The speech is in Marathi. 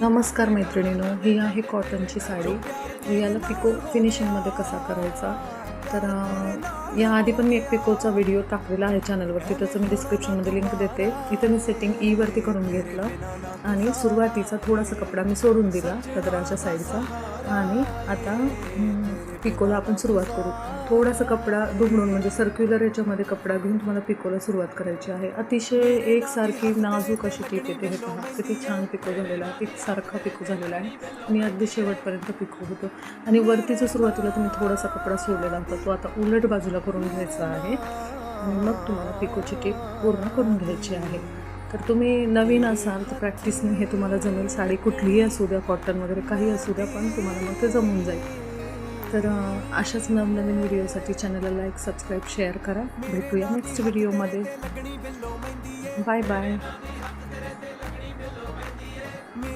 नमस्कार मैत्रिणींनो, ही आहे कॉटनची साडी। याला पिको फिनिशिंगमध्ये कसा करायचा तर याआधी पण मी एक पिकोचा व्हिडिओ टाकलेला आहे चॅनलवरती, त्याचं मी डिस्क्रिप्शनमध्ये लिंक देते। इथं मी सेटिंग ईवरती करून घेतलं आणि सुरुवातीचा थोडासा कपडा मी सोडून दिला पदराच्या साईडचा आणि आता पिकोला आपण सुरुवात करू। थोडासा कपडा दुमडून म्हणजे सर्क्युलर याच्यामध्ये कपडा घेऊन तुम्हाला पिकोला सुरुवात करायची आहे। अतिशय एकसारखी नाजूक अशी टीप येते, हे पहा किती छान पिको झालेला आहे, एकसारखा पिको झालेला आहे आणि अगदी शेवटपर्यंत पिको होतो। आणि वरतीचा सुरुवातीला तुम्ही थोडासा कपडा सोडलेला होता, तो आता उलट बाजूला करून घ्यायचा आहे आणि मग तुम्हाला पिकोची टीप पूर्ण करून घ्यायची आहे। तर तुम्ही नवीन असाल तर प्रॅक्टिसने हे तुम्हाला जमेल। साडी कुठलीही असू द्या, कॉटन वगैरे काही असू द्या, पण तुम्हाला मग ते जमून जाईल। तर अशाच नवनवीन व्हिडिओसाठी चॅनलला लाईक, सबस्क्राईब, शेअर करा। भेटूया नेक्स्ट व्हिडिओमध्ये। Bye bye.